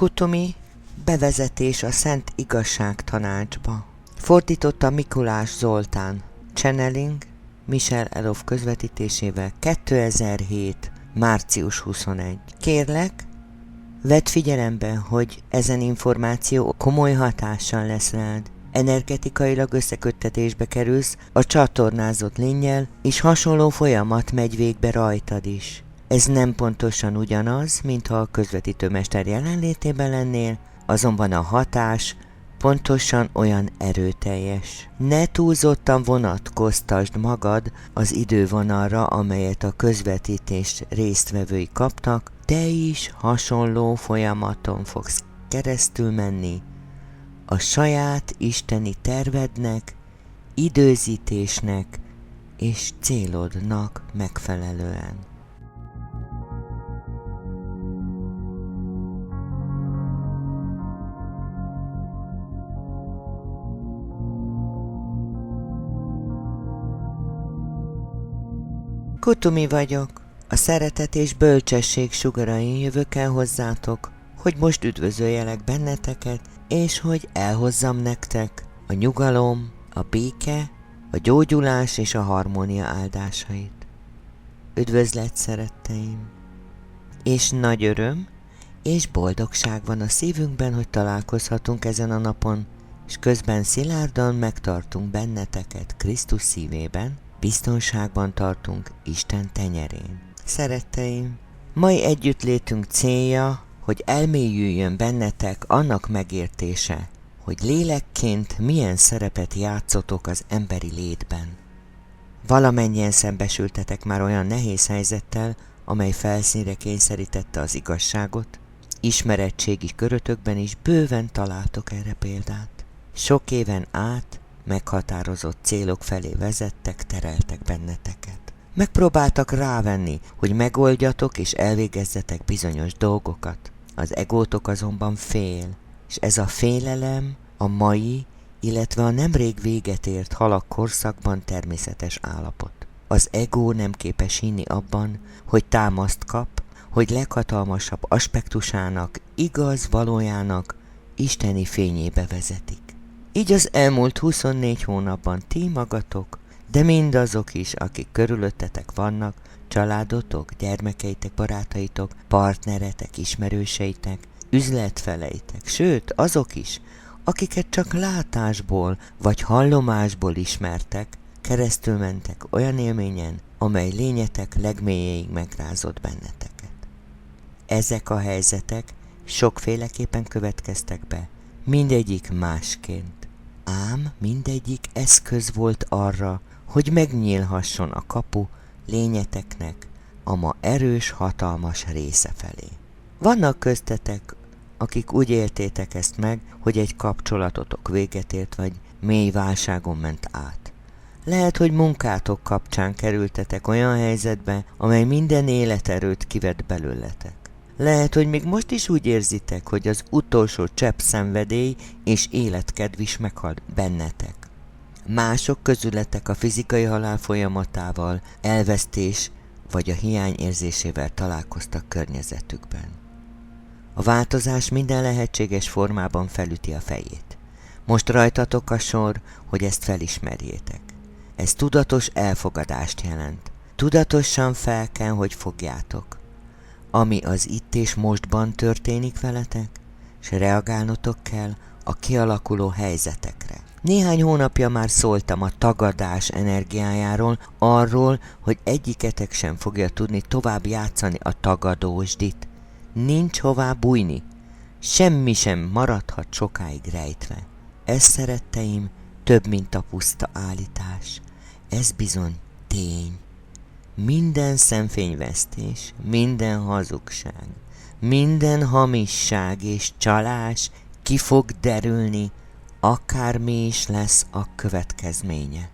Kutumi, bevezetés a Szent Igazság Tanácsba. Fordította Mikulás Zoltán. Channeling Michel Elof közvetítésével 2007. március 21. Kérlek, vedd figyelembe, hogy ezen információ komoly hatással lesz rád. Energetikailag összeköttetésbe kerülsz a csatornázott lénnyel, és hasonló folyamat megy végbe rajtad is. Ez nem pontosan ugyanaz, mintha a közvetítőmester jelenlétében lennél, azonban a hatás pontosan olyan erőteljes. Ne túlzottan vonatkoztasd magad az idővonalra, amelyet a közvetítés résztvevői kaptak, te is hasonló folyamaton fogsz keresztül menni, a saját isteni tervednek, időzítésnek és célodnak megfelelően. Kutumi vagyok. A szeretet és bölcsesség sugarain jövök el hozzátok, hogy most üdvözöljelek benneteket, és hogy elhozzam nektek a nyugalom, a béke, a gyógyulás és a harmónia áldásait. Üdvözlet, szeretteim! És nagy öröm és boldogság van a szívünkben, hogy találkozhatunk ezen a napon, és közben szilárdan megtartunk benneteket Krisztus szívében, biztonságban tartunk Isten tenyerén. Szeretteim, mai együttlétünk célja, hogy elmélyüljön bennetek annak megértése, hogy lélekként milyen szerepet játszotok az emberi létben. Valamennyien szembesültetek már olyan nehéz helyzettel, amely felszínre kényszerítette az igazságot, ismeretségi körötökben is bőven találtok erre példát. Sok éven át meghatározott célok felé vezettek, tereltek benneteket. Megpróbáltak rávenni, hogy megoldjatok és elvégezzetek bizonyos dolgokat. Az egótok azonban fél, és ez a félelem a mai, illetve a nemrég véget ért halak korszakban természetes állapot. Az ego nem képes hinni abban, hogy támaszt kap, hogy leghatalmasabb aspektusának, igaz valójának isteni fényébe vezetik. Így az elmúlt 24 hónapban ti magatok, de mindazok is, akik körülöttetek vannak, családotok, gyermekeitek, barátaitok, partneretek, ismerőseitek, üzletfeleitek, sőt azok is, akiket csak látásból vagy hallomásból ismertek, keresztül mentek olyan élményen, amely lényetek legmélyéig megrázott benneteket. Ezek a helyzetek sokféleképpen következtek be, mindegyik másként. Ám mindegyik eszköz volt arra, hogy megnyílhasson a kapu lényeteknek a ma erős, hatalmas része felé. Vannak köztetek, akik úgy éltétek ezt meg, hogy egy kapcsolatotok véget ért, vagy mély válságon ment át. Lehet, hogy munkátok kapcsán kerültetek olyan helyzetbe, amely minden életerőt kivett belőletek. Lehet, hogy még most is úgy érzitek, hogy az utolsó csepp szenvedély és életkedv is meghalt bennetek. Mások közületek a fizikai halál folyamatával, elvesztés vagy a hiány érzésével találkoztak környezetükben. A változás minden lehetséges formában felüti a fejét. Most rajtatok a sor, hogy ezt felismerjétek. Ez tudatos elfogadást jelent. Tudatosan fel kell, hogy fogjátok, ami az itt és mostban történik veletek, és reagálnotok kell a kialakuló helyzetekre. Néhány hónapja már szóltam a tagadás energiájáról, arról, hogy egyiketek sem fogja tudni tovább játszani a tagadósdit. Nincs hová bújni, semmi sem maradhat sokáig rejtve. Ez, szeretteim, több, mint a puszta állítás. Ez bizony tény. Minden szemfényvesztés, minden hazugság, minden hamisság és csalás ki fog derülni, akármi is lesz a következménye.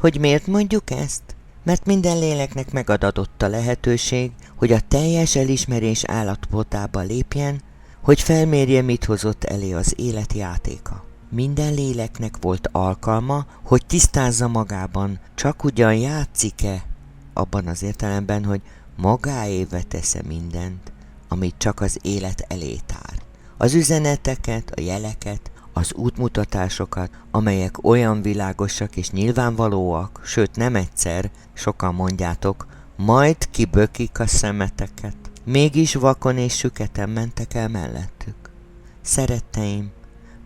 Hogy miért mondjuk ezt? Mert minden léleknek megadatott a lehetőség, hogy a teljes elismerés állapotába lépjen, hogy felmérje, mit hozott elé az élet játéka. Minden léleknek volt alkalma, hogy tisztázza magában, csak ugyan játszik-e, abban az értelemben, hogy magáévá tesz mindent, amit csak az élet elé tár. Az üzeneteket, a jeleket, az útmutatásokat, amelyek olyan világosak és nyilvánvalóak, sőt nem egyszer, sokan mondjátok, majd kibökik a szemeteket. Mégis vakon és süketen mentek el mellettük. Szeretteim,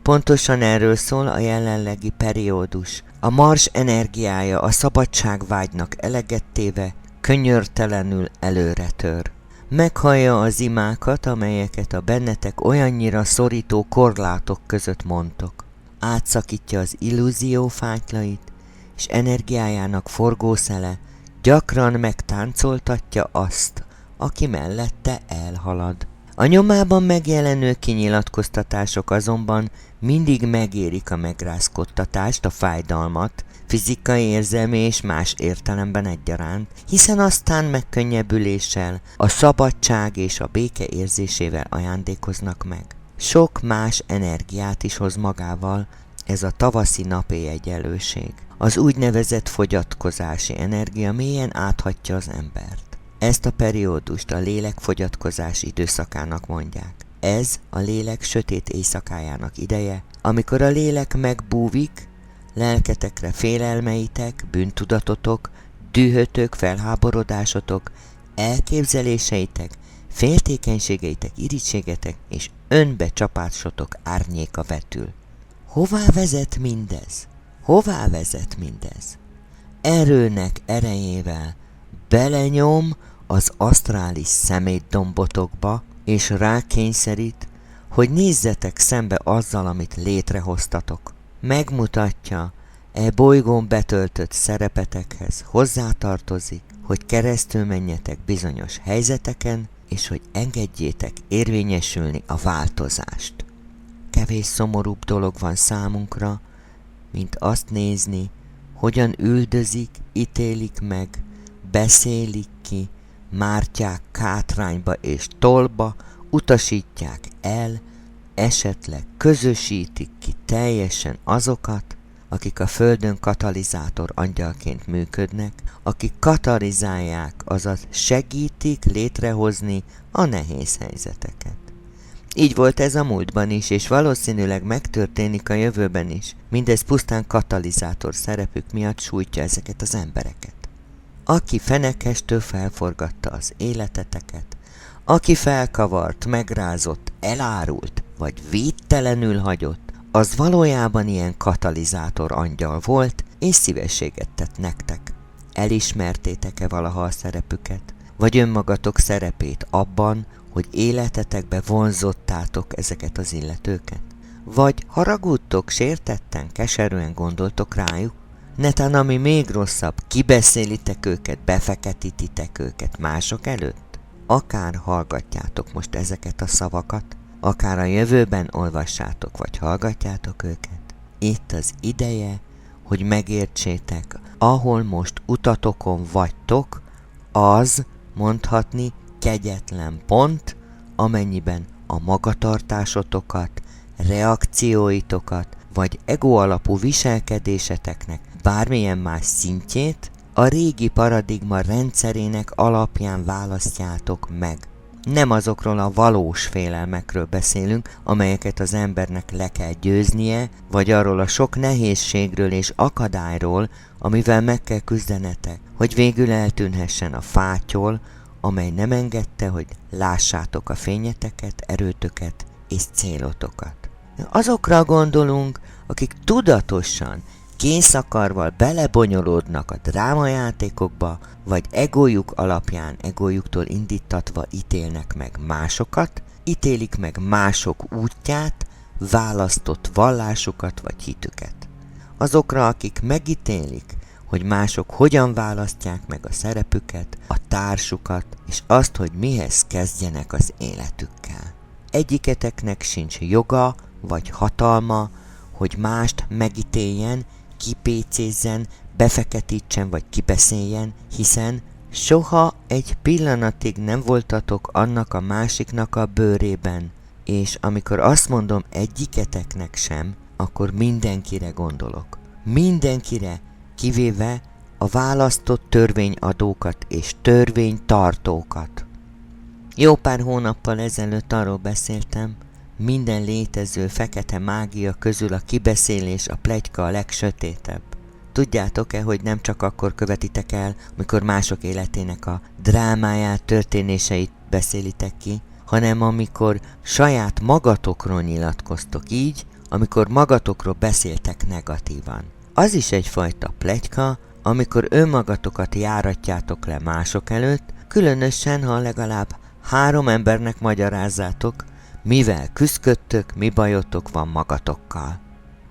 pontosan erről szól a jelenlegi periódus. A mars energiája a szabadságvágynak eleget téve könyörtelenül előre tör. Meghallja az imákat, amelyeket a bennetek olyannyira szorító korlátok között mondtok. Átszakítja az illúzió fátylait, és energiájának forgószele gyakran megtáncoltatja azt, aki mellette elhalad. A nyomában megjelenő kinyilatkoztatások azonban mindig megérik a megrázkodtatást, a fájdalmat, fizikai, érzelmi és más értelemben egyaránt, hiszen aztán megkönnyebbüléssel, a szabadság és a béke érzésével ajándékoznak meg. Sok más energiát is hoz magával ez a tavaszi napéjegyenlőség. Az úgynevezett fogyatkozási energia mélyen áthatja az embert. Ezt a periódust a lélek fogyatkozási időszakának mondják. Ez a lélek sötét éjszakájának ideje, amikor a lélek megbúvik, lelketekre félelmeitek, bűntudatotok, dühötök, felháborodásotok, elképzeléseitek, féltékenységeitek, irítségetek és önbecsapásotok árnyéka vetül. Hová vezet mindez? Hová vezet mindez? Erőnek erejével belenyom az asztrális szemétdombotokba, és rákényszerít, hogy nézzetek szembe azzal, amit létrehoztatok. Megmutatja, bolygón betöltött szerepetekhez hozzátartozik, hogy keresztül menjetek bizonyos helyzeteken, és hogy engedjétek érvényesülni a változást. Kevés szomorúbb dolog van számunkra, mint azt nézni, hogyan üldözik, ítélik meg, beszélik ki, mártják kátrányba és tollba, utasítják el, esetleg közösítik ki teljesen azokat, akik a Földön katalizátor angyalként működnek, akik katalizálják, azaz segítik létrehozni a nehéz helyzeteket. Így volt ez a múltban is, és valószínűleg megtörténik a jövőben is. Mindez pusztán katalizátor szerepük miatt sújtja ezeket az embereket. Aki fenekestől felforgatta az életeteket, aki felkavart, megrázott, elárult, vagy védtelenül hagyott, az valójában ilyen katalizátor angyal volt, és szívességet tett nektek. Elismertétek-e valaha a szerepüket? Vagy önmagatok szerepét abban, hogy életetekbe vonzottátok ezeket az illetőket? Vagy haragudtok, sértetten, keserűen gondoltok rájuk? Netán ami még rosszabb, kibeszélitek őket, befeketítitek őket mások előtt? Akár hallgatjátok most ezeket a szavakat, akár a jövőben olvassátok vagy hallgatjátok őket, itt az ideje, hogy megértsétek, ahol most utatokon vagytok, az mondhatni kegyetlen pont, amennyiben a magatartásotokat, reakcióitokat vagy ego alapú viselkedéseknek bármilyen más szintjét a régi paradigma rendszerének alapján választjátok meg. Nem azokról a valós félelmekről beszélünk, amelyeket az embernek le kell győznie, vagy arról a sok nehézségről és akadályról, amivel meg kell küzdenetek, hogy végül eltűnhessen a fátyol, amely nem engedte, hogy lássátok a fényeteket, erőtöket és célotokat. Azokra gondolunk, akik tudatosan, kényszakarval belebonyolódnak a drámajátékokba, vagy egójuk alapján, egójuktól indítatva ítélnek meg másokat, ítélik meg mások útját, választott vallásukat vagy hitüket. Azokra, akik megítélik, hogy mások hogyan választják meg a szerepüket, a társukat, és azt, hogy mihez kezdjenek az életükkel. Egyiketeknek sincs joga vagy hatalma, hogy mást megítéljen, kipécézzen, befeketítsen vagy kibeszéljen, hiszen soha egy pillanatig nem voltatok annak a másiknak a bőrében, és amikor azt mondom egyiketeknek sem, akkor mindenkire gondolok. Mindenkire, kivéve a választott törvényadókat és törvénytartókat. Jó pár hónappal ezelőtt arról beszéltem, minden létező fekete mágia közül a kibeszélés, a pletyka a legsötétebb. Tudjátok-e, hogy nem csak akkor követitek el, amikor mások életének a drámáját, történéseit beszélitek ki, hanem amikor saját magatokról nyilatkoztok így, amikor magatokról beszéltek negatívan. Az is egyfajta pletyka, amikor önmagatokat járatjátok le mások előtt, különösen, ha legalább 3 embernek magyarázzátok, mivel küszködtök, mi bajotok van magatokkal.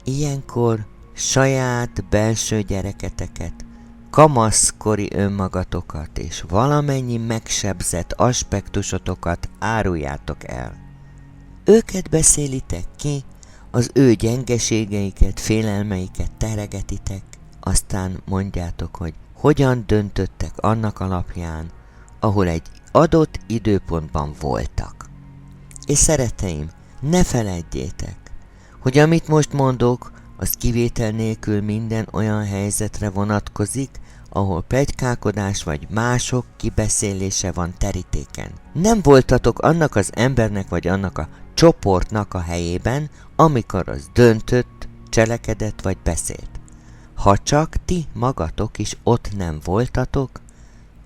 Ilyenkor saját belső gyereketeket, kamaszkori önmagatokat és valamennyi megsebzett aspektusotokat áruljátok el. Őket beszélitek ki, az ő gyengeségeiket, félelmeiket teregetitek, aztán mondjátok, hogy hogyan döntöttek annak alapján, ahol egy adott időpontban voltak. És szeretteim, ne feledjétek, hogy amit most mondok, az kivétel nélkül minden olyan helyzetre vonatkozik, ahol pletykálkodás vagy mások kibeszélése van terítéken. Nem voltatok annak az embernek vagy annak a csoportnak a helyében, amikor az döntött, cselekedett vagy beszélt. Ha csak ti magatok is ott nem voltatok,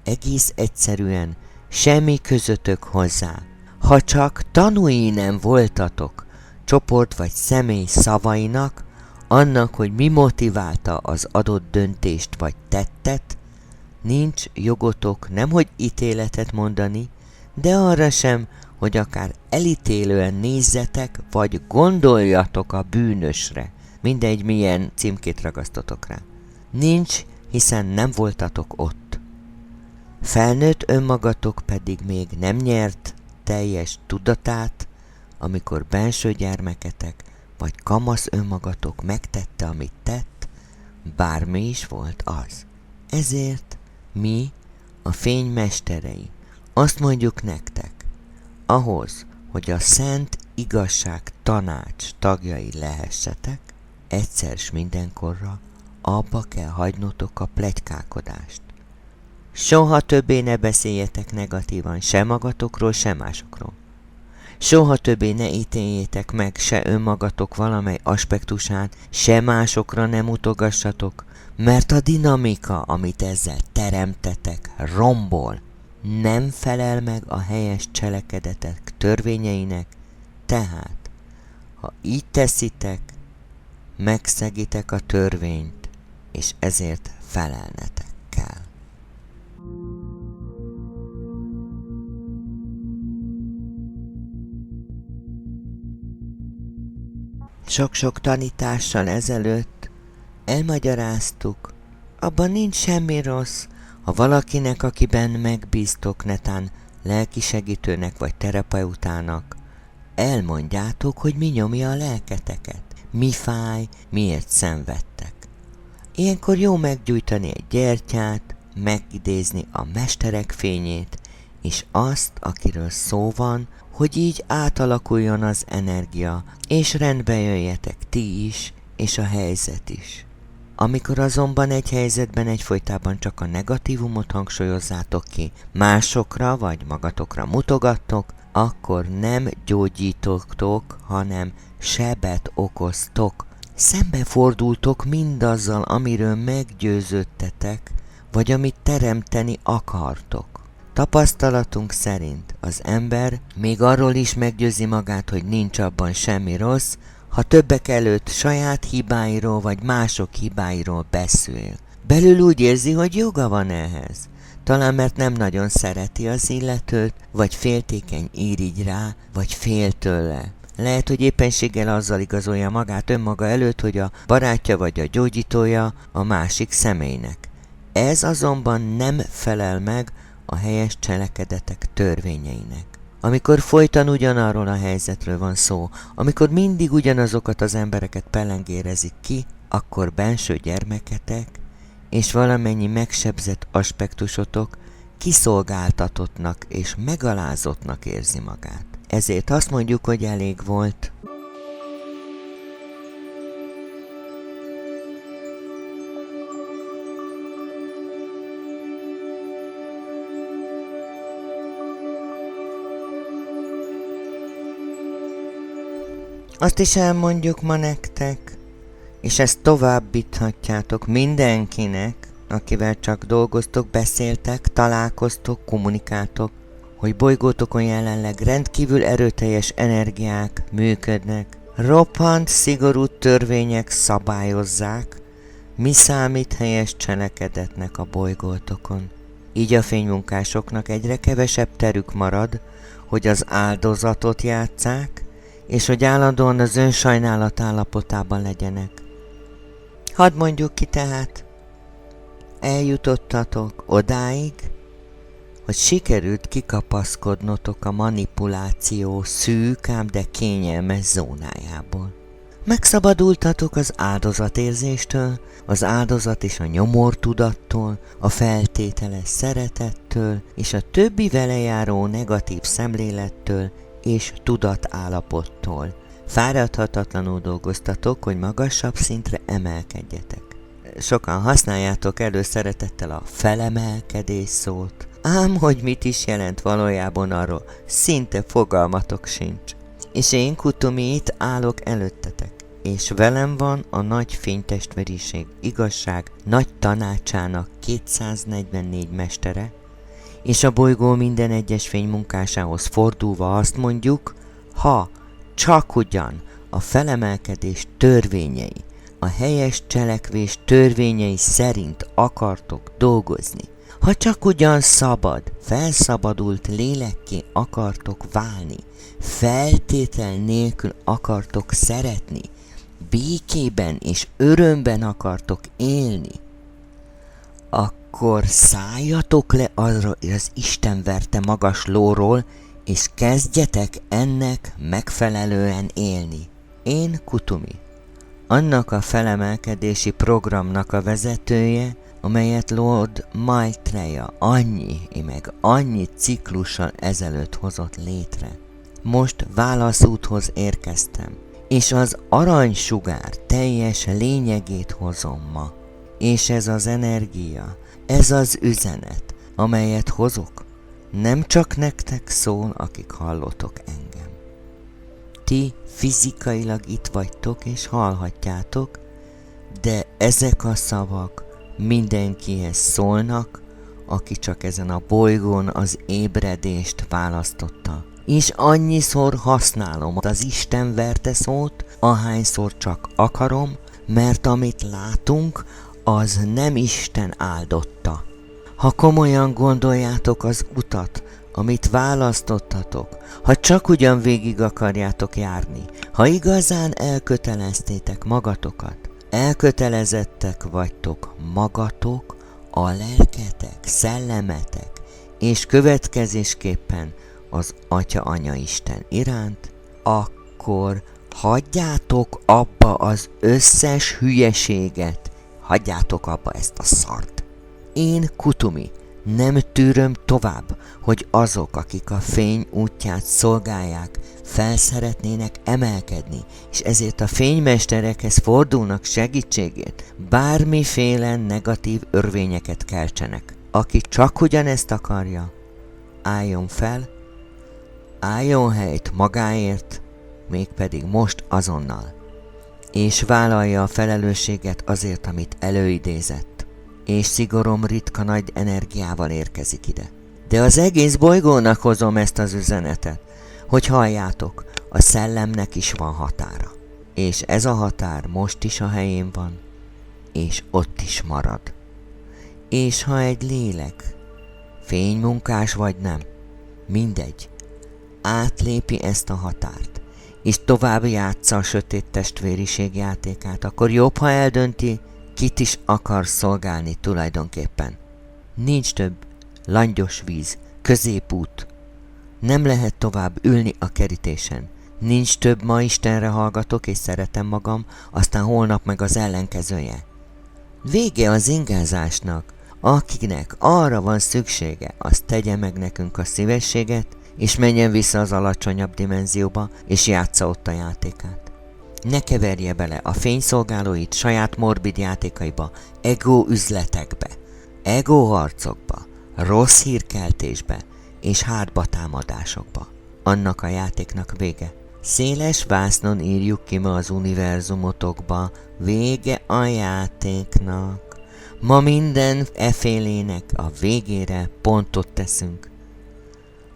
egész egyszerűen semmi közöttök hozzá. Ha csak tanúi nem voltatok csoport vagy személy szavainak, annak, hogy mi motiválta az adott döntést vagy tettet, nincs jogotok nemhogy ítéletet mondani, de arra sem, hogy akár elítélően nézzetek, vagy gondoljatok a bűnösre. Mindegy, milyen címkét ragasztotok rá. Nincs, hiszen nem voltatok ott. Felnőtt önmagatok pedig még nem nyert teljes tudatát, amikor benső gyermeketek vagy kamasz önmagatok megtette, amit tett, bármi is volt az. Ezért mi, a fény mesterei, azt mondjuk nektek, ahhoz, hogy a szent igazság tanács tagjai lehessetek, egyszer s mindenkorra abba kell hagynotok a pletykálkodást. Soha többé ne beszéljetek negatívan se magatokról, se másokról. Soha többé ne ítéljétek meg se önmagatok valamely aspektusát, se másokra nem utogassatok, mert a dinamika, amit ezzel teremtetek, rombol, nem felel meg a helyes cselekedetek törvényeinek, tehát, ha így teszitek, megszegitek a törvényt, és ezért felelnetek kell. Sok-sok tanítással ezelőtt elmagyaráztuk, abban nincs semmi rossz, ha valakinek, akiben megbíztok, netán lelkisegítőnek vagy terapeutának, elmondjátok, hogy mi nyomja a lelketeket, mi fáj, miért szenvedtek. Ilyenkor jó meggyújtani egy gyertyát, megidézni a mesterek fényét, és azt, akiről szó van, hogy így átalakuljon az energia, és rendbe jöjjetek ti is, és a helyzet is. Amikor azonban egy helyzetben egyfolytában csak a negatívumot hangsúlyozzátok ki, másokra vagy magatokra mutogattok, akkor nem gyógyítottok, hanem sebet okoztok. Szembefordultok mindazzal, amiről meggyőződtetek, vagy amit teremteni akartok. Tapasztalatunk szerint az ember még arról is meggyőzi magát, hogy nincs abban semmi rossz, ha többek előtt saját hibáiról vagy mások hibáiról beszél. Belül úgy érzi, hogy joga van ehhez. Talán mert nem nagyon szereti az illetőt, vagy féltékeny irigy rá, vagy fél tőle. Lehet, hogy éppenséggel azzal igazolja magát önmaga előtt, hogy a barátja vagy a gyógyítója a másik személynek. Ez azonban nem felel meg a helyes cselekedetek törvényeinek. Amikor folyton ugyanarról a helyzetről van szó, amikor mindig ugyanazokat az embereket pellengérezik ki, akkor benső gyermeketek és valamennyi megsebzett aspektusotok kiszolgáltatottnak és megalázottnak érzi magát. Ezért azt mondjuk, hogy elég volt. Azt is elmondjuk ma nektek, és ezt továbbíthatjátok mindenkinek, akivel csak dolgoztok, beszéltek, találkoztok, kommunikáltok, hogy bolygótokon jelenleg rendkívül erőteljes energiák működnek. Roppant szigorú törvények szabályozzák, mi számít helyes cselekedetnek a bolygótokon. Így a fénymunkásoknak egyre kevesebb terük marad, hogy az áldozatot játsszák, és hogy állandóan az önsajnálat állapotában legyenek. Hadd mondjuk ki tehát, eljutottatok odáig, hogy sikerült kikapaszkodnotok a manipuláció szűk, ám de kényelmes zónájából. Megszabadultatok az áldozatérzéstől, az áldozat és a nyomortudattól, a feltételes szeretettől és a többi vele járó negatív szemlélettől és tudatállapottól. Fáradhatatlanul dolgoztatok, hogy magasabb szintre emelkedjetek. Sokan használjátok előszeretettel a felemelkedés szót, ám hogy mit is jelent valójában, arról szinte fogalmatok sincs. És én, Kutumi, itt állok előttetek, és velem van a nagy fénytestveriség igazság nagy tanácsának 244 mestere, és a bolygó minden egyes fénymunkásához fordulva azt mondjuk, ha csak ugyan a felemelkedés törvényei, a helyes cselekvés törvényei szerint akartok dolgozni, ha csak ugyan szabad, felszabadult lélekké akartok válni, feltétel nélkül akartok szeretni, békében és örömben akartok élni, akkor szálljatok le arra az Isten verte magas lóról, és kezdjetek ennek megfelelően élni. Én Kutumi, annak a felemelkedési programnak a vezetője, amelyet Lord Maitreya annyi ciklussal ezelőtt hozott létre. Most válaszúthoz érkeztem, és az aranysugár teljes lényegét hozom ma. És ez az energia, ez az üzenet, amelyet hozok, nem csak nektek szól, akik hallotok engem. Ti fizikailag itt vagytok és hallhatjátok, de ezek a szavak mindenkihez szólnak, aki csak ezen a bolygón az ébredést választotta. És annyiszor használom az Isten verte szót, ahányszor csak akarom, mert amit látunk, az nem Isten áldotta. Ha komolyan gondoljátok az utat, amit választottatok, ha csak ugyan végig akarjátok járni, ha igazán elköteleztétek magatokat, elkötelezettek vagytok magatok, a lelketek, szellemetek, és következésképpen az Atya Anya Isten iránt, akkor hagyjátok abba az összes hülyeséget, hagyjátok abba ezt a szart. Én, Kutumi, nem tűröm tovább, hogy azok, akik a fény útját szolgálják, felszeretnének emelkedni, és ezért a fénymesterekhez fordulnak segítségét, bármiféle negatív örvényeket keltsenek. Aki csak ugyanezt akarja, álljon fel, álljon helyt magáért, mégpedig most azonnal, és vállalja a felelősséget azért, amit előidézett, és szigorom ritka nagy energiával érkezik ide. De az egész bolygónak hozom ezt az üzenetet, hogy halljátok, a szellemnek is van határa. És ez a határ most is a helyén van, és ott is marad. És ha egy lélek, fénymunkás vagy nem, mindegy, átlépi ezt a határt, és tovább játsza a sötét testvériség játékát, akkor jobb, ha eldönti, kit is akar szolgálni tulajdonképpen. Nincs több langyos víz, középút. Nem lehet tovább ülni a kerítésen. Nincs több ma Istenre hallgatok és szeretem magam, aztán holnap meg az ellenkezője. Vége az ingázásnak. Akinek arra van szüksége, az tegye meg nekünk a szívességet, és menjen vissza az alacsonyabb dimenzióba, és játsza ott a játékát. Ne keverje bele a fényszolgálóit saját morbid játékaiba, ego üzletekbe, ego harcokba, rossz hírkeltésbe és hátba támadásokba. Annak a játéknak vége, Széles vásznon írjuk ki ma az univerzumotokba, vége a játéknak. Ma minden efélének a végére pontot teszünk.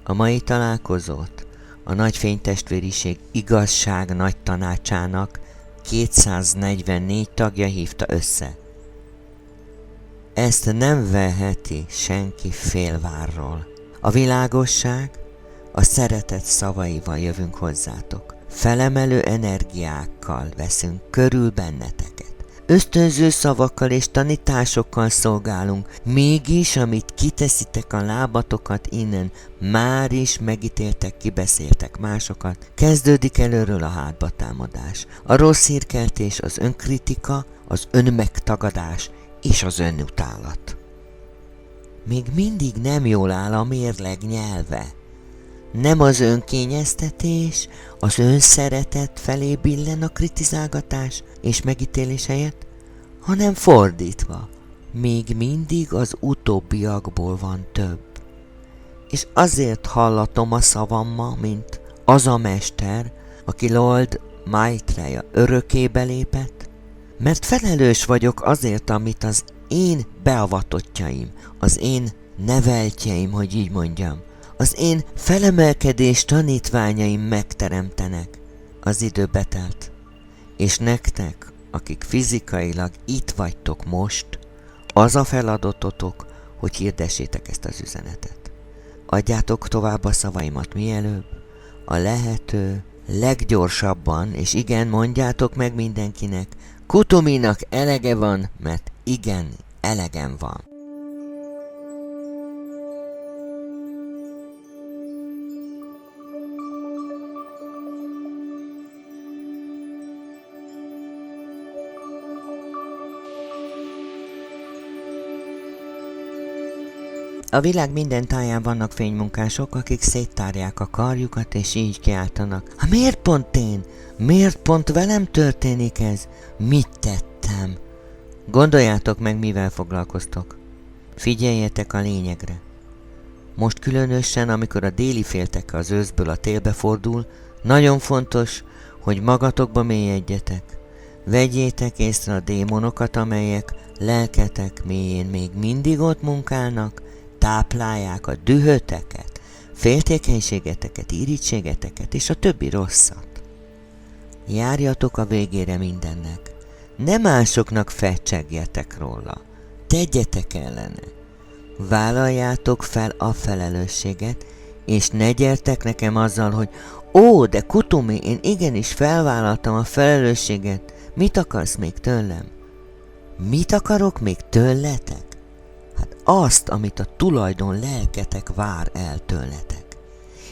A mai találkozót a Nagy Fénytestvériség Igazság Nagy Tanácsának 244 tagja hívta össze. Ezt nem veheti senki félvárról. A világosság, a szeretet szavaival jövünk hozzátok. Felemelő energiákkal veszünk körül benneteket. Ösztönző szavakkal és tanításokkal szolgálunk, mégis, amit kiteszitek a lábatokat innen, már is megítéltek, kibeszéltek másokat. Kezdődik előről a hátbatámadás, a rossz hírkeltés, az önkritika, az önmegtagadás és az önutálat. Még mindig nem jól áll a mérleg nyelve. Nem az önkényeztetés, az önszeretet felé billen a kritizálgatás és megítélés helyett, hanem fordítva, még mindig az utóbbiakból van több. És azért hallatom a szavamma, mint az a mester, aki Lord Maitreya örökébe lépett, mert felelős vagyok azért, amit az én beavatottjaim, az én neveltjeim, hogy így mondjam, az én felemelkedés tanítványaim megteremtenek. Az idő betelt, és nektek, akik fizikailag itt vagytok most, az a feladatotok, hogy hirdessétek ezt az üzenetet. Adjátok tovább a szavaimat mielőbb, a lehető leggyorsabban, és igen, mondjátok meg mindenkinek, Kutuminak elege van, mert igen, elegem van. A világ minden táján vannak fénymunkások, akik széttárják a karjukat, és így kiáltanak. Miért pont én? Miért pont velem történik ez? Mit tettem? Gondoljátok meg, mivel foglalkoztok. Figyeljetek a lényegre. Most különösen, amikor a déli félteke az őszből a télbe fordul, nagyon fontos, hogy magatokba mélyedjetek. Vegyétek észre a démonokat, amelyek lelketek mélyén még mindig ott munkálnak, táplálják a dühöteket, féltékenységeteket, irítségeteket és a többi rosszat. Járjatok a végére mindennek. Ne másoknak fecsegjetek róla. Tegyetek ellene. Vállaljátok fel a felelősséget, és ne gyertek nekem azzal, hogy ó, de Kutumi, én igenis felvállaltam a felelősséget. Mit akarsz még tőlem? Mit akarok még tőletek? Hát azt, amit a tulajdon lelketek vár el tőletek.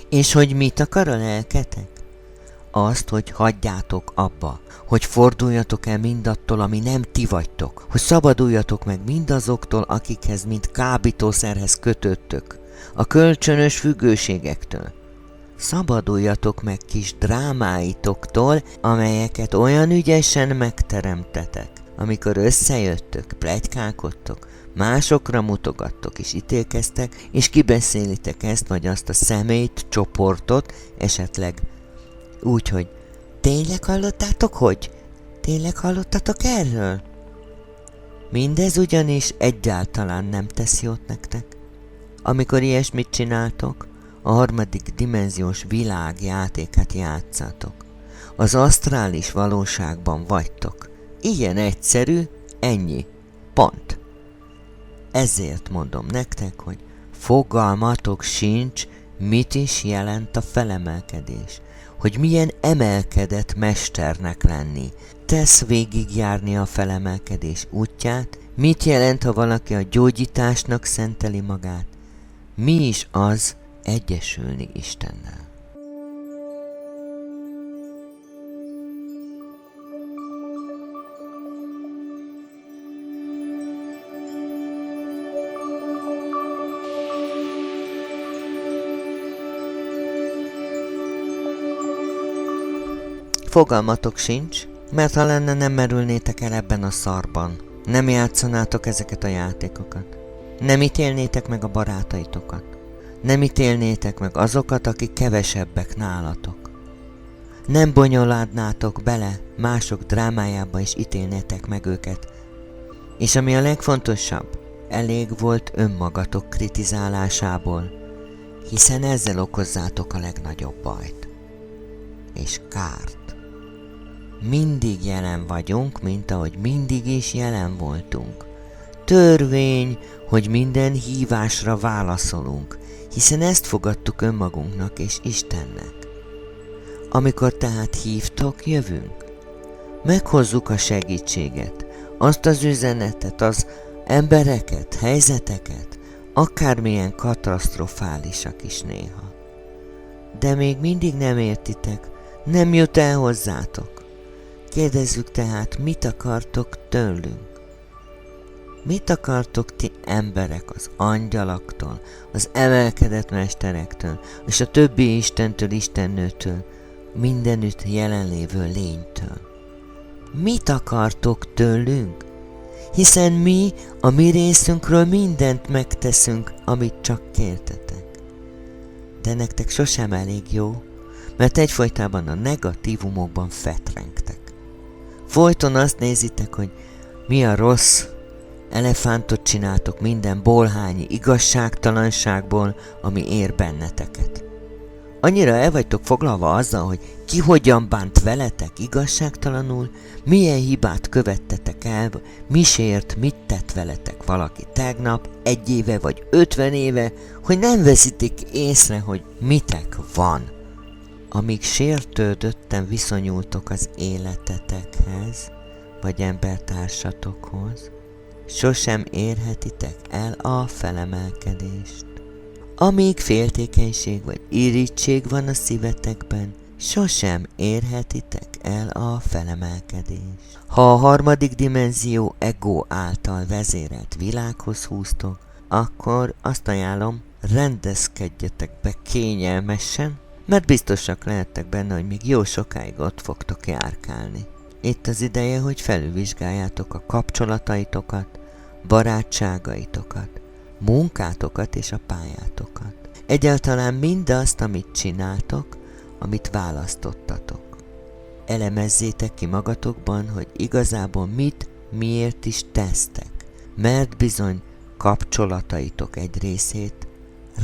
És hogy mit akar a lelketek? Azt, hogy hagyjátok abba, hogy forduljatok el mindattól, ami nem ti vagytok, hogy szabaduljatok meg mindazoktól, akikhez mint kábítószerhez kötöttök, a kölcsönös függőségektől. Szabaduljatok meg kis drámáitoktól, amelyeket olyan ügyesen megteremtetek, amikor összejöttök, pletykálkodtok, másokra mutogattok és ítélkeztek, és kibeszélitek ezt vagy azt a személyt, csoportot, esetleg úgy, hogy tényleg hallottátok, hogy? Tényleg hallottatok erről? Mindez ugyanis egyáltalán nem tesz jót nektek. Amikor ilyesmit csináltok, a harmadik dimenziós világ játékát játszatok. Az asztrális valóságban vagytok. Ilyen egyszerű, ennyi. Pont. Ezért mondom nektek, hogy fogalmatok sincs, mit is jelent a felemelkedés. Hogy milyen emelkedett mesternek lenni. Tesz végigjárni a felemelkedés útját. Mit jelent, ha valaki a gyógyításnak szenteli magát? Mi is az egyesülni Istennel? Fogalmatok sincs, mert ha lenne, nem merülnétek el ebben a szarban. Nem játszanátok ezeket a játékokat. Nem ítélnétek meg a barátaitokat. Nem ítélnétek meg azokat, akik kevesebbek nálatok. nem bonyolódnátok bele mások drámájába és ítélnétek meg őket. És ami a legfontosabb, elég volt önmagatok kritizálásából, hiszen ezzel okozzátok a legnagyobb bajt. És kárt. Mindig jelen vagyunk, mint ahogy mindig is jelen voltunk. Törvény, hogy minden hívásra válaszolunk, hiszen ezt fogadtuk önmagunknak és Istennek. Amikor tehát hívtok, jövünk. Meghozzuk a segítséget, azt az üzenetet, az embereket, helyzeteket, akármilyen katasztrofálisak is néha. De még mindig nem értitek, nem jut el hozzátok. Kérdezzük tehát, mit akartok tőlünk? Mit akartok ti emberek az angyalaktól, az emelkedett mesterektől, és a többi istentől, istennőtől, mindenütt jelenlévő lénytől? Mit akartok tőlünk? Hiszen mi a mi részünkről mindent megteszünk, amit csak kértetek. De nektek sosem elég jó, mert egyfolytában a negatívumokban fetrengtek. Folyton azt nézitek, hogy mi a rossz, elefántot csináltok minden bolhányi igazságtalanságból, ami ér benneteket. Annyira el vagytok foglalva azzal, hogy ki hogyan bánt veletek igazságtalanul, milyen hibát követtetek el, misért mit tett veletek valaki tegnap, 1 éve vagy 50 éve, hogy nem veszitek észre, hogy mitek van. Amíg sértődötten viszonyultok az életetekhez, vagy embertársatokhoz, sosem érhetitek el a felemelkedést. Amíg féltékenység vagy irítség van a szívetekben, sosem érhetitek el a felemelkedést. Ha a harmadik dimenzió ego által vezérelt világhoz húztok, akkor azt ajánlom, rendezkedjetek be kényelmesen, mert biztosak lehettek benne, hogy még jó sokáig ott fogtok járkálni. Itt az ideje, hogy felülvizsgáljátok a kapcsolataitokat, barátságaitokat, munkátokat és a pályátokat. Egyáltalán mindazt, amit csináltok, amit választottatok. Elemezzétek ki magatokban, hogy igazából mit, miért is tesztek, mert bizony kapcsolataitok egy részét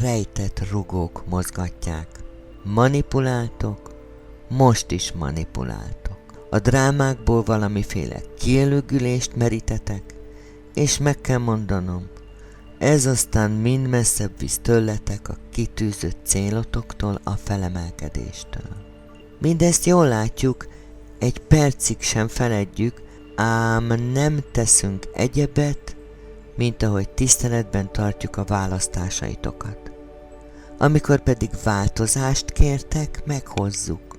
rejtett rugók mozgatják. Manipuláltok, most is manipuláltok. A drámákból valamiféle kielőgülést merítetek, és meg kell mondanom, ez aztán mind messzebb visz tőletek a kitűzött célotoktól, a felemelkedéstől. Mindezt jól látjuk, egy percig sem feledjük, ám nem teszünk egyebet, mint ahogy tiszteletben tartjuk a választásaitokat. Amikor pedig változást kértek, meghozzuk.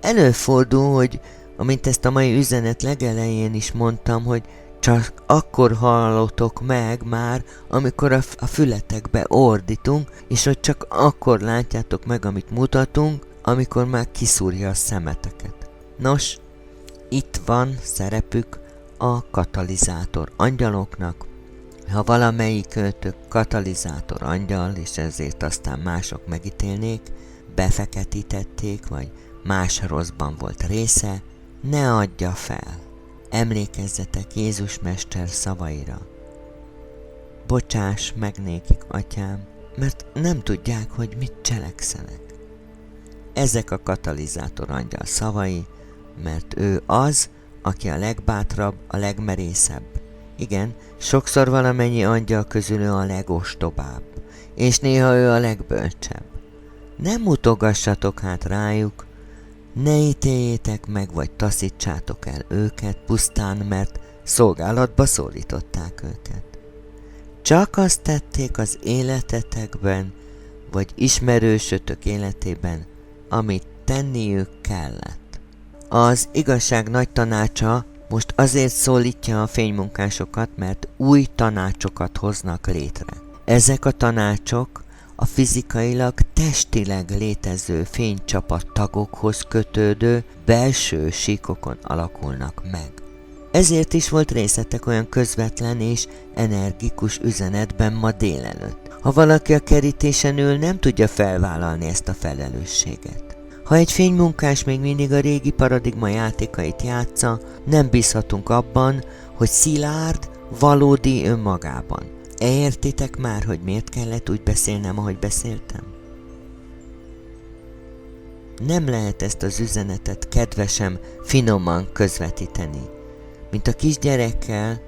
Előfordul, hogy, amint ezt a mai üzenet legelején is mondtam, hogy csak akkor hallotok meg már, amikor a fületekbe ordítunk, és hogy csak akkor látjátok meg, amit mutatunk, amikor már kiszúrja a szemeteket. Nos, itt van szerepük a katalizátor angyaloknak. Ha valamelyik költök katalizátor angyal, és ezért aztán mások megítélnék, befeketítették, vagy más rosszban volt része, ne adja fel. Emlékezzetek Jézus Mester szavaira. Bocsáss meg nékik, atyám, mert nem tudják, hogy mit cselekszenek. Ezek a katalizátor angyal szavai, mert ő az, aki a legbátrabb, a legmerészebb. Igen, sokszor valamennyi angyal közül ő a legostobább, és néha ő a legbölcsebb. Nem mutogassatok hát rájuk, ne ítéljétek meg, vagy taszítsátok el őket pusztán, mert szolgálatba szólították őket. Csak azt tették az életetekben, vagy ismerősötök életében, amit tenniük kellett. Az igazság nagy tanácsa most azért szólítja a fénymunkásokat, mert új tanácsokat hoznak létre. Ezek a tanácsok a fizikailag, testileg létező fénycsapat tagokhoz kötődő belső síkokon alakulnak meg. Ezért is volt részletek olyan közvetlen és energikus üzenetben ma délelőtt. Ha valaki a kerítésen ül, nem tudja felvállalni ezt a felelősséget. Ha egy fénymunkás még mindig a régi paradigma játékait játsza, nem bízhatunk abban, hogy szilárd, valódi önmagában. Értitek már, hogy miért kellett úgy beszélnem, ahogy beszéltem? Nem lehet ezt az üzenetet kedvesen, finoman közvetíteni. Mint a kisgyerekkel,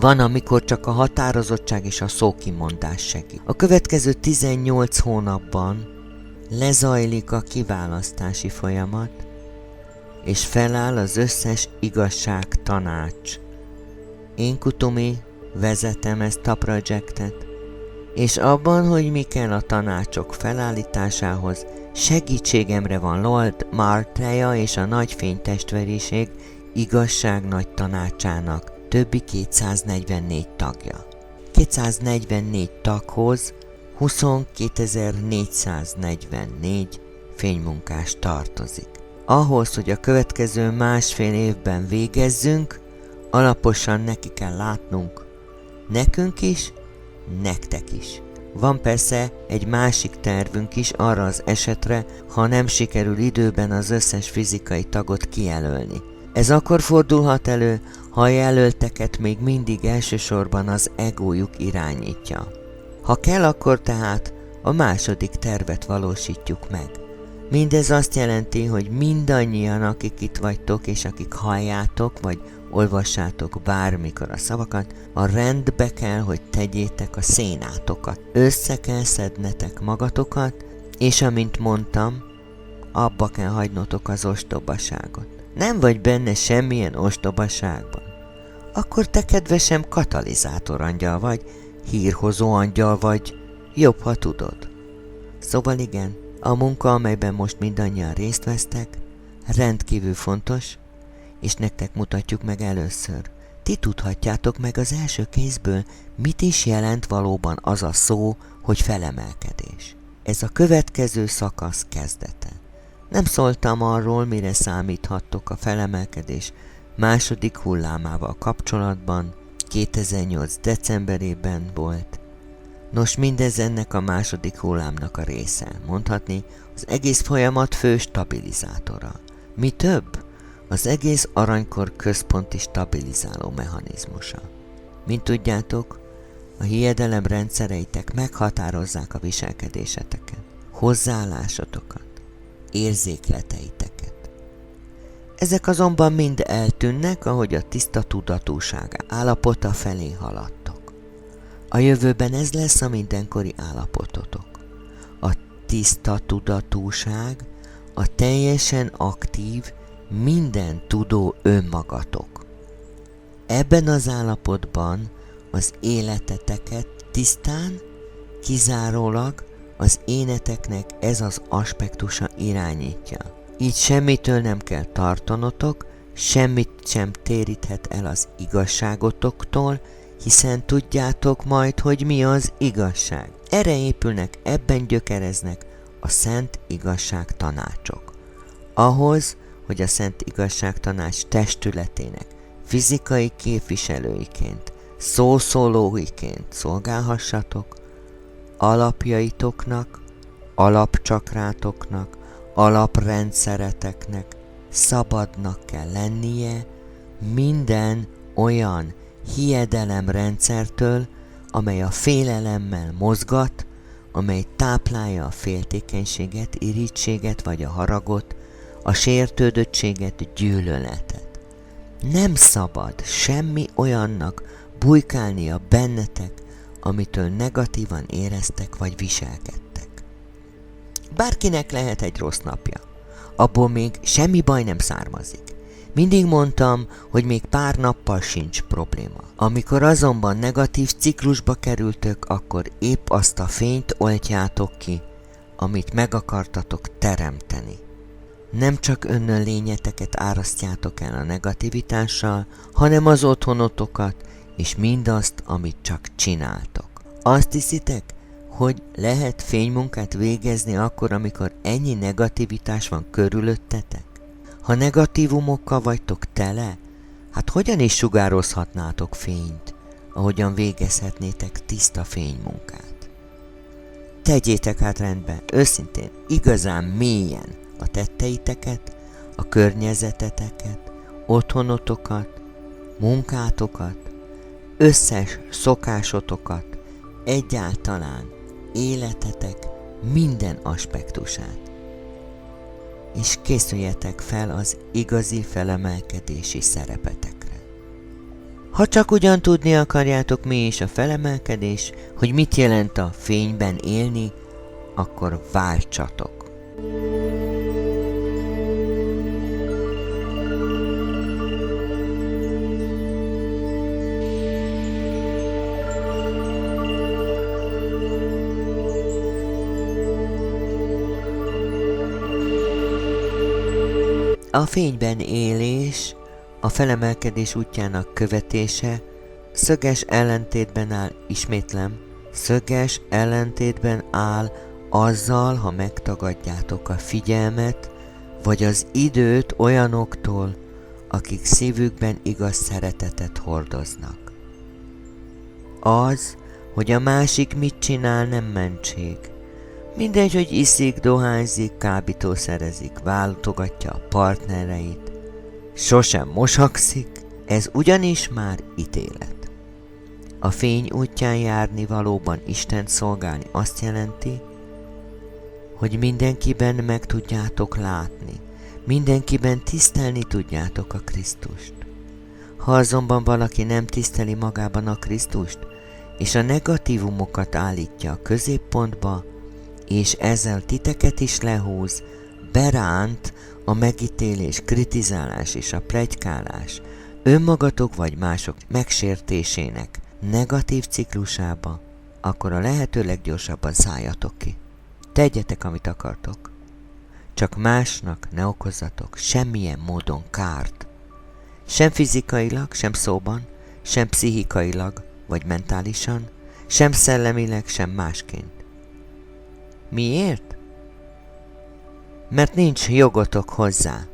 van, amikor csak a határozottság és a szókimondás segít. A következő 18 hónapban lezajlik a kiválasztási folyamat, és feláll az összes igazság tanács. Én Kutumi vezetem ezt a projektet, és abban, hogy mi kell a tanácsok felállításához, segítségemre van Lord Martreya és a nagy fénytestveriség igazság nagy tanácsának többi 244 tagja. 244 taghoz 22.444 fénymunkás tartozik. Ahhoz, hogy a következő másfél évben végezzünk, alaposan neki kell látnunk. Nekünk is, nektek is. Van persze egy másik tervünk is arra az esetre, ha nem sikerül időben az összes fizikai tagot kijelölni. Ez akkor fordulhat elő, ha a jelölteket még mindig elsősorban az egójuk irányítja. Ha kell, akkor tehát a második tervet valósítjuk meg. Mindez azt jelenti, hogy mindannyian, akik itt vagytok, és akik halljátok, vagy olvassátok bármikor a szavakat, a rendbe kell, hogy tegyétek a szénátokat. Össze kell szednetek magatokat, és amint mondtam, abba kell hagynotok az ostobaságot. Nem vagy benne semmilyen ostobaságban. Akkor te, kedvesem, katalizátor angyal vagy, hírhozó angyal vagy, jobb, ha tudod. Szóval igen, a munka, amelyben most mindannyian részt vesztek, rendkívül fontos, és nektek mutatjuk meg először. Ti tudhatjátok meg az első kézből, mit is jelent valóban az a szó, hogy felemelkedés. Ez a következő szakasz kezdete. Nem szóltam arról, mire számíthattok a felemelkedés második hullámával kapcsolatban, 2008. decemberében volt. Nos, mindez ennek a második hullámnak a része, mondhatni az egész folyamat fő stabilizátora. Mi több? Az egész aranykor központi stabilizáló mechanizmusa. Mint tudjátok, a hiedelem rendszereitek meghatározzák a viselkedéseteket, hozzáállásotokat, érzékleteiteket. Ezek azonban mind eltűnnek, ahogy a tiszta tudatúság állapota felé haladtok. A jövőben ez lesz a mindenkori állapototok. A tiszta tudatúság, a teljesen aktív, minden tudó önmagatok. Ebben az állapotban az életeteket tisztán, kizárólag az éneteknek ez az aspektusa irányítja. Így semmitől nem kell tartanotok, semmit sem téríthet el az igazságotoktól, hiszen tudjátok majd, hogy mi az igazság. Erre épülnek, ebben gyökereznek a Szent Igazság tanácsok. Ahhoz, hogy a Szent Igazság tanács testületének fizikai képviselőiként, szószólóiként szolgálhassatok, alapjaitoknak, alapcsakrátoknak, alaprendszereteknek szabadnak kell lennie minden olyan hiedelemrendszertől, amely a félelemmel mozgat, amely táplálja a féltékenységet, irítséget vagy a haragot, a sértődöttséget, gyűlöletet. Nem szabad semmi olyannak bujkálnia bennetek, amitől negatívan éreztek vagy viselkedtek. Bárkinek lehet egy rossz napja, abból még semmi baj nem származik. Mindig mondtam, hogy még pár nappal sincs probléma. Amikor azonban negatív ciklusba kerültök, akkor épp azt a fényt oltjátok ki, amit meg akartatok teremteni. Nem csak önnön lényeteket árasztjátok el a negativitással, hanem az otthonotokat, és mindazt, amit csak csináltok. Azt hiszitek, hogy lehet fénymunkát végezni akkor, amikor ennyi negativitás van körülöttetek? Ha negatívumokkal vagytok tele, hát hogyan is sugározhatnátok fényt, ahogyan végezhetnétek tiszta fénymunkát? Tegyétek hát rendbe, őszintén, igazán mélyen, a tetteiteket, a környezeteteket, otthonotokat, munkátokat, összes szokásotokat, egyáltalán életetek minden aspektusát. És készüljetek fel az igazi felemelkedési szerepetekre. Ha csak ugyan tudni akarjátok, mi is a felemelkedés, hogy mit jelent a fényben élni, akkor váltsatok. A fényben élés, a felemelkedés útjának követése szöges ellentétben áll, ismétlem, szöges ellentétben áll azzal, ha megtagadjátok a figyelmet, vagy az időt olyanoktól, akik szívükben igaz szeretetet hordoznak. Az, hogy a másik mit csinál, nem mentség. Mindegy, hogy iszik, dohányzik, kábítószerezik, váltogatja a partnereit, sosem mosakszik, ez ugyanis már ítélet. A fény útján járni, valóban Istent szolgálni azt jelenti, hogy mindenkiben meg tudjátok látni, mindenkiben tisztelni tudjátok a Krisztust. Ha azonban valaki nem tiszteli magában a Krisztust, és a negatívumokat állítja a középpontba, és ezzel titeket is lehúz, beránt a megítélés, kritizálás és a pletykálás, önmagatok vagy mások megsértésének negatív ciklusába, akkor a lehető leggyorsabban szálljatok ki. Tegyetek, amit akartok. Csak másnak ne okozzatok semmilyen módon kárt. Sem fizikailag, sem szóban, sem pszichikailag, vagy mentálisan, sem szellemileg, sem másként. Miért? Mert nincs jogotok hozzá.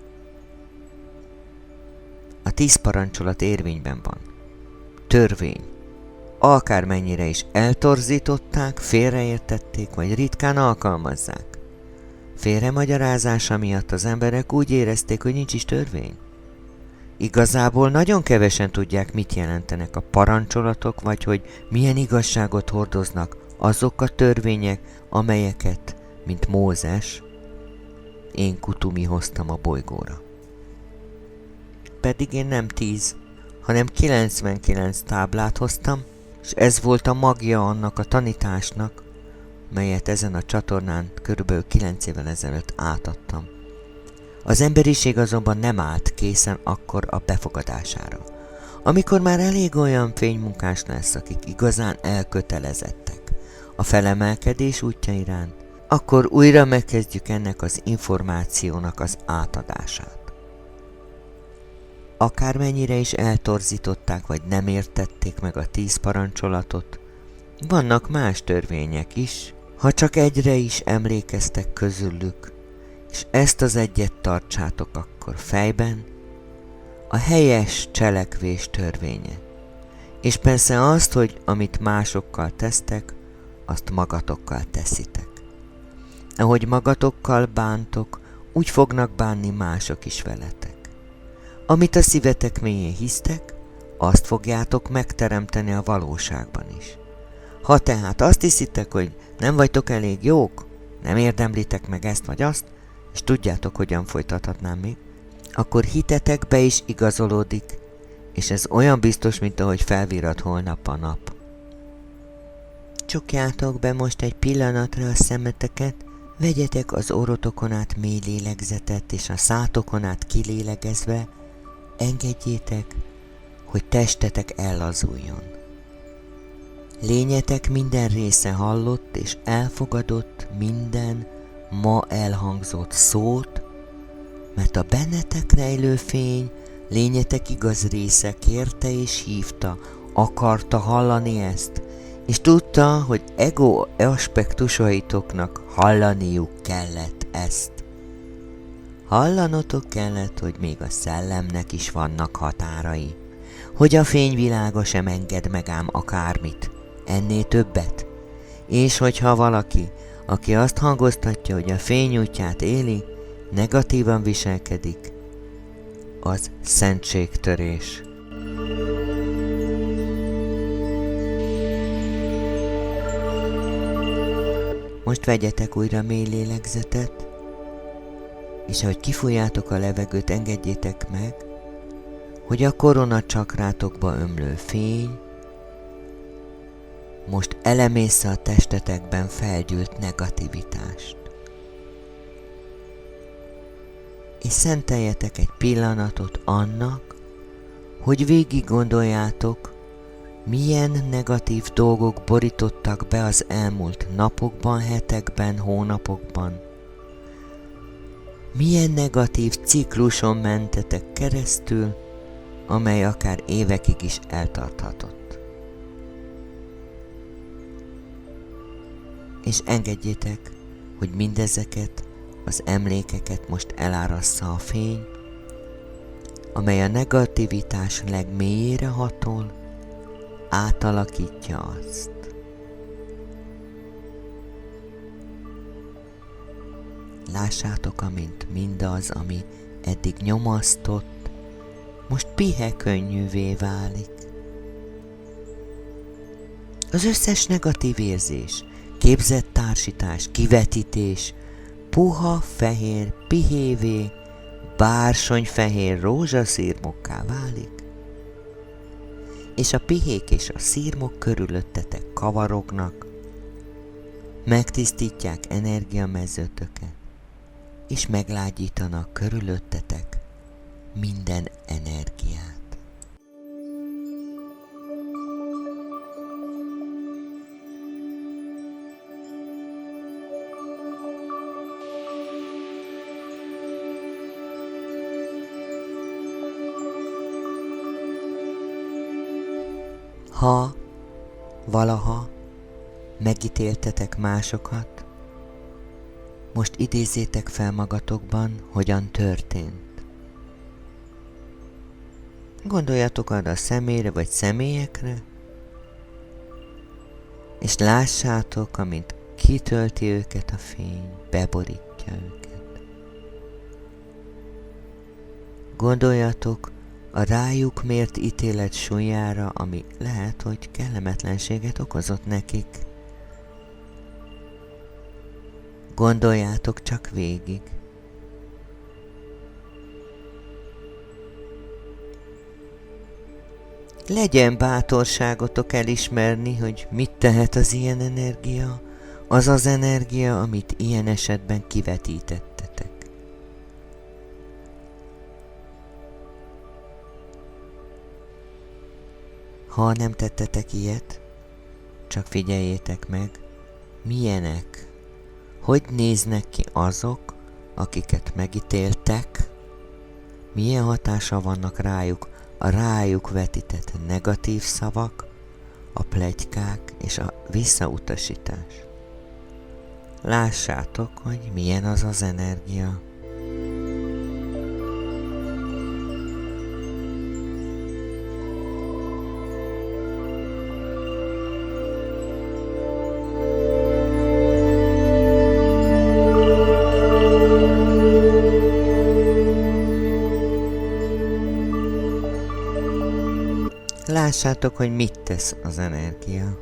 A 10 parancsolat érvényben van. Törvény. Akármennyire is eltorzították, félreértették, vagy ritkán alkalmazzák. Félremagyarázása miatt az emberek úgy érezték, hogy nincs is törvény. Igazából nagyon kevesen tudják, mit jelentenek a parancsolatok, vagy hogy milyen igazságot hordoznak azok a törvények, amelyeket, mint Mózes, én Kutumi hoztam a bolygóra. Pedig én nem 10, hanem 99 táblát hoztam, és ez volt a magja annak a tanításnak, melyet ezen a csatornán körülbelül 9 évvel ezelőtt átadtam. Az emberiség azonban nem állt készen akkor a befogadására. Amikor már elég olyan fénymunkás lesz, akik igazán elkötelezettek a felemelkedés útja iránt, akkor újra megkezdjük ennek az információnak az átadását. Akármennyire is eltorzították vagy nem értették meg a 10 parancsolatot, vannak más törvények is, ha csak egyre is emlékeztek közülük, és ezt az egyet tartsátok akkor fejben, a helyes cselekvés törvénye. És persze azt, hogy amit másokkal tesztek, azt magatokkal teszitek. Ahogy magatokkal bántok, úgy fognak bánni mások is veletek. Amit a szívetek mélyén hisztek, azt fogjátok megteremteni a valóságban is. Ha tehát azt hiszitek, hogy nem vagytok elég jók, nem érdemlitek meg ezt vagy azt, és tudjátok, hogyan folytathatnám még, akkor hitetekbe is igazolódik, és ez olyan biztos, mint ahogy felvirrat holnap a nap. Csukjátok be most egy pillanatra a szemeteket, vegyetek az orrotokon át mély lélegzetet, és a szátokon át kilélegezve engedjétek, hogy testetek ellazuljon. Lényetek minden része hallott és elfogadott minden ma elhangzott szót, mert a bennetek rejlő fény lényetek igaz része kérte és hívta, akarta hallani ezt, és tudta, hogy ego aspektusaitoknak hallaniuk kellett ezt. Hallanotok kellett, hogy még a szellemnek is vannak határai, hogy a fényvilága sem enged meg ám akármit, ennél többet, és hogyha valaki, aki azt hangoztatja, hogy a fény útját éli, negatívan viselkedik, az szentségtörés. Most vegyetek újra mély lélegzetet, és ahogy kifújjátok a levegőt, engedjétek meg, hogy a koronacsakrátok ömlő fény most elemészze a testetekben felgyűlt negativitást. És szenteljetek egy pillanatot annak, hogy végig gondoljátok, milyen negatív dolgok borítottak be az elmúlt napokban, hetekben, hónapokban. Milyen negatív cikluson mentetek keresztül, amely akár évekig is eltarthatott. És engedjétek, hogy mindezeket az emlékeket most elárassza a fény, amely a negativitás legmélyére hatol, átalakítja azt. Lássátok, amint mindaz, ami eddig nyomasztott, most pihekönnyűvé válik. Az összes negatív érzés, képzett társítás, kivetítés, puha, fehér, pihévé, bársonyfehér rózsaszírmokká válik, és a pihék és a szírmok körülöttetek kavarognak, megtisztítják energiamezőtöket, és meglágyítanak körülöttetek minden energiát. Ha valaha megítéltetek másokat, most idézzétek fel magatokban, hogyan történt. Gondoljatok arra a személyre vagy személyekre, és lássátok, amint kitölti őket a fény, beborítja őket. Gondoljatok a rájuk mért ítélet súlyára, ami lehet, hogy kellemetlenséget okozott nekik. Gondoljátok csak végig. Legyen bátorságotok elismerni, hogy mit tehet az ilyen energia, az az energia, amit ilyen esetben kivetítettetek. Ha nem tettetek ilyet, csak figyeljétek meg, milyenek, hogy néznek ki azok, akiket megítéltek, milyen hatása vannak rájuk a rájuk vetített negatív szavak, a pletykák és a visszautasítás. Lássátok, hogy milyen az az energia. Lássátok, hogy mit tesz az energia.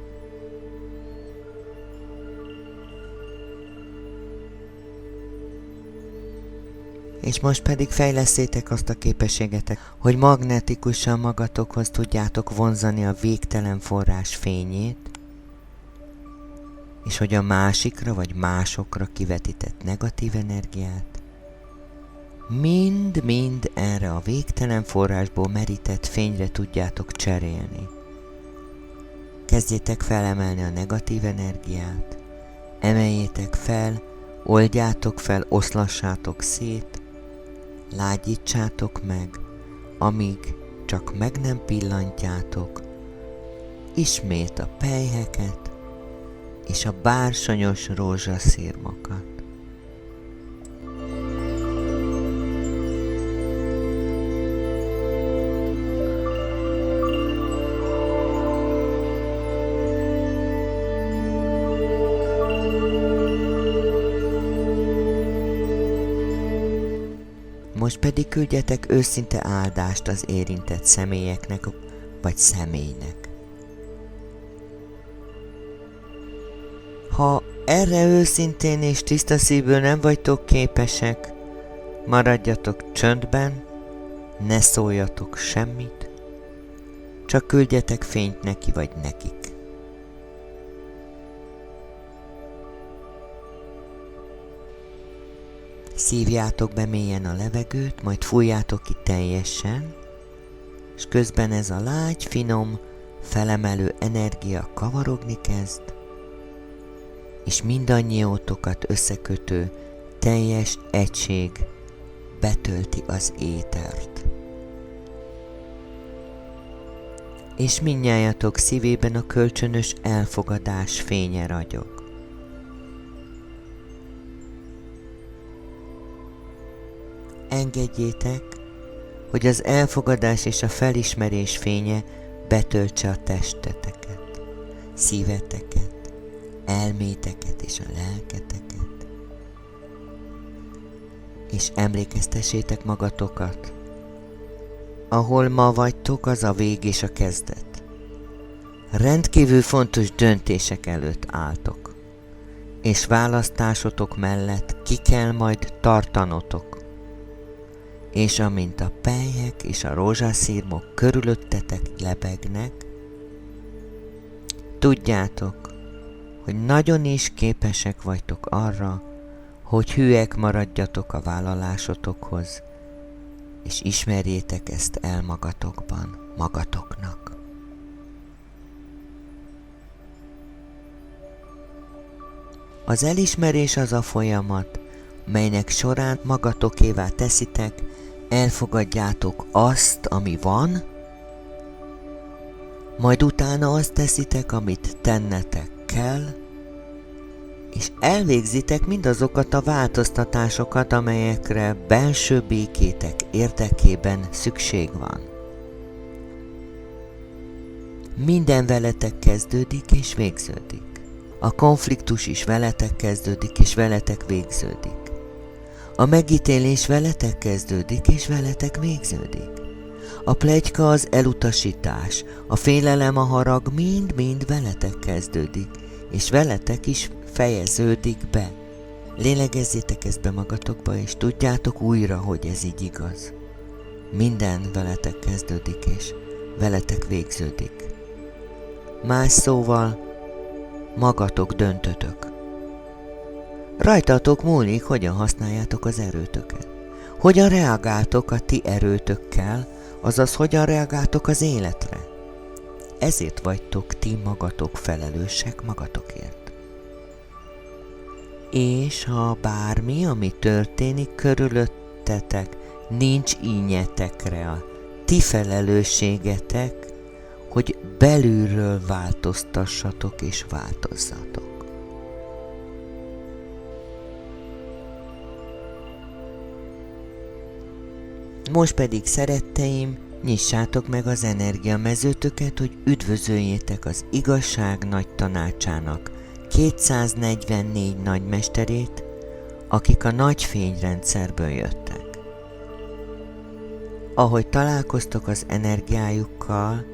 És most pedig fejlesztétek azt a képességetek, hogy magnetikusan magatokhoz tudjátok vonzani a végtelen forrás fényét, és hogy a másikra vagy másokra kivetített negatív energiát mind-mind erre a végtelen forrásból merített fényre tudjátok cserélni. Kezdjétek felemelni a negatív energiát, emeljétek fel, oldjátok fel, oszlassátok szét, lágyítsátok meg, amíg csak meg nem pillantjátok ismét a pelyheket és a bársonyos rózsaszírmokat. Most pedig küldjetek őszinte áldást az érintett személyeknek, vagy személynek. Ha erre őszintén és tiszta szívből nem vagytok képesek, maradjatok csöndben, ne szóljatok semmit, csak küldjetek fényt neki vagy nekik. Szívjátok be mélyen a levegőt, majd fújjátok ki teljesen, és közben ez a lágy, finom, felemelő energia kavarogni kezd, és mindannyiótokat összekötő teljes egység betölti az étert. És mindnyájatok szívében a kölcsönös elfogadás fénye ragyog. Engedjétek, hogy az elfogadás és a felismerés fénye betöltse a testeteket, szíveteket, elméteket és a lelketeket. És emlékeztessétek magatokat, ahol ma vagytok, az a vég és a kezdet. Rendkívül fontos döntések előtt álltok, és választásotok mellett ki kell majd tartanotok. És amint a pelyhek és a rózsaszírmok körülöttetek lebegnek, tudjátok, hogy nagyon is képesek vagytok arra, hogy hűek maradjatok a vállalásotokhoz, és ismerjétek ezt el magatokban, magatoknak. Az elismerés az a folyamat, melynek során magatokévá teszitek, elfogadjátok azt, ami van, majd utána azt teszitek, amit tennetek kell, és elvégzitek mindazokat a változtatásokat, amelyekre belső békétek érdekében szükség van. Minden veletek kezdődik és végződik. A konfliktus is veletek kezdődik és veletek végződik. A megítélés veletek kezdődik és veletek végződik. A pletyka, az elutasítás, a félelem, a harag mind-mind veletek kezdődik, és veletek is fejeződik be. Lélegezzétek ezt be magatokba, és tudjátok újra, hogy ez így igaz. Minden veletek kezdődik, és veletek végződik. Más szóval, magatok döntötök. Rajtatok múlik, hogyan használjátok az erőtöket. Hogyan reagáltok a ti erőtökkel, azaz hogyan reagáltok az életre. Ezért vagytok ti magatok felelősek magatokért. És ha bármi, ami történik körülöttetek, nincs ínyetekre a ti felelősségetek, hogy belülről változtassatok és változzatok. Most pedig, szeretteim, nyissátok meg az energiamezőtöket, hogy üdvözöljétek az igazság nagy tanácsának 244 nagymesterét, akik a nagy fényrendszerből jöttek. Ahogy találkoztok az energiájukkal,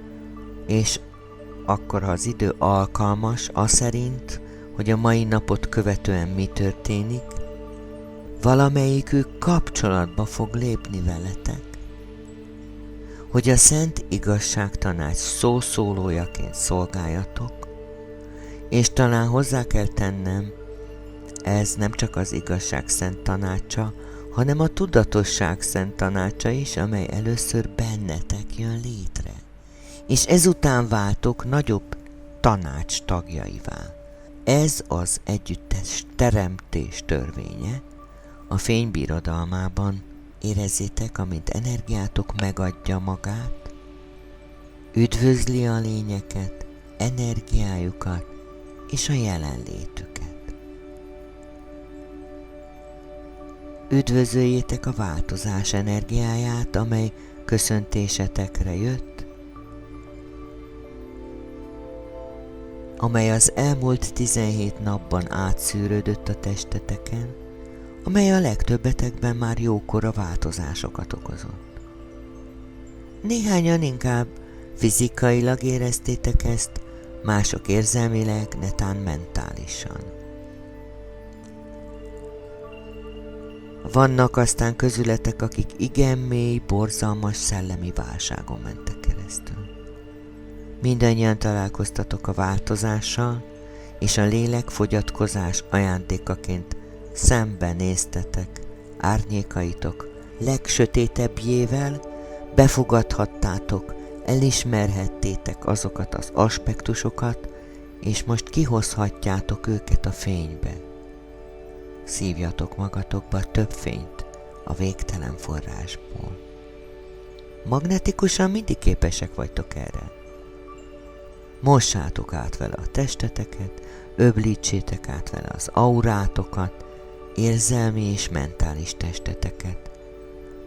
és akkor, ha az idő alkalmas, aszerint, hogy a mai napot követően mi történik, valamelyikük kapcsolatba fog lépni veletek, hogy a Szent Igazságtanács szószólójaként szolgáljatok, és talán hozzá kell tennem, ez nem csak az igazság szent tanácsa, hanem a tudatosság szent tanácsa is, amely először bennetek jön létre, és ezután váltok nagyobb tanács tagjaivá. Ez az együttes teremtés törvénye, a fény birodalmában. Érezzétek, amint energiátok megadja magát, üdvözli a lényeket, energiájukat és a jelenlétüket. Üdvözöljétek a változás energiáját, amely köszöntésetekre jött, amely az elmúlt 17 napban átszűrődött a testeteken, amely a legtöbbetekben már jókora változásokat okozott. Néhányan inkább fizikailag éreztétek ezt, mások érzelmileg, netán mentálisan. Vannak aztán közületek, akik igen mély, borzalmas szellemi válságon mentek keresztül. Mindannyian találkoztatok a változással, és a lélek fogyatkozás ajándékaként szembenéztetek árnyékaitok legsötétebbjével, befogadhattátok, elismerhettétek azokat az aspektusokat, és most kihozhatjátok őket a fénybe. Szívjatok magatokba több fényt a végtelen forrásból. Magnetikusan mindig képesek vagytok erre. Mossátok át vele a testeteket, öblítsétek át vele az aurátokat, érzelmi és mentális testeteket.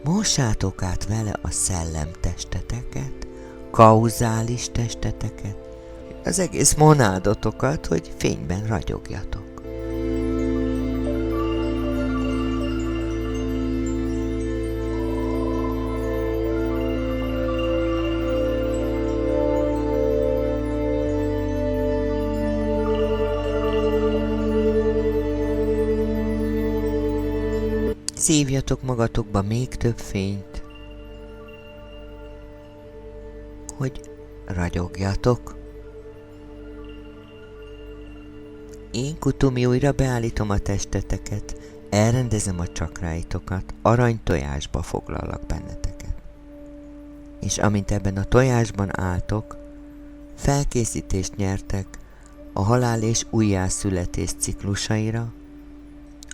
Mossátok át vele a szellemtesteteket, kauzális testeteket, az egész monádotokat, hogy fényben ragyogjatok. Szívjatok magatokba még több fényt, hogy ragyogjatok. Én, Kutumi, újra beállítom a testeteket, elrendezem a csakráitokat, aranytojásba foglalak benneteket. És amint ebben a tojásban álltok, felkészítést nyertek a halál és újjászületés ciklusaira,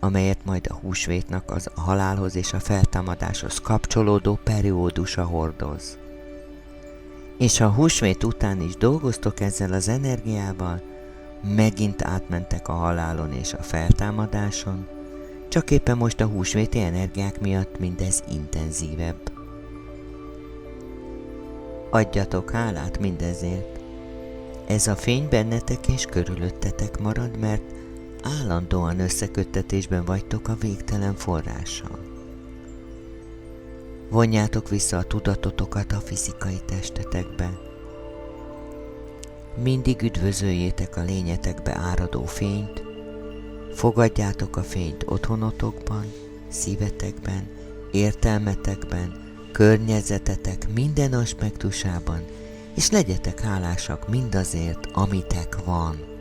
amelyet majd a húsvétnak az a halálhoz és a feltámadáshoz kapcsolódó periódusa hordoz. És ha a húsvét után is dolgoztok ezzel az energiával, megint átmentek a halálon és a feltámadáson, csak éppen most a húsvéti energiák miatt mindez intenzívebb. Adjatok hálát mindezért. Ez a fény bennetek és körülöttetek marad, mert állandóan összeköttetésben vagytok a végtelen forrással. Vonjátok vissza a tudatotokat a fizikai testetekbe. Mindig üdvözöljétek a lényetekbe áradó fényt, fogadjátok a fényt otthonotokban, szívetekben, értelmetekben, környezetetek minden aspektusában, és legyetek hálásak mindazért, amitek van.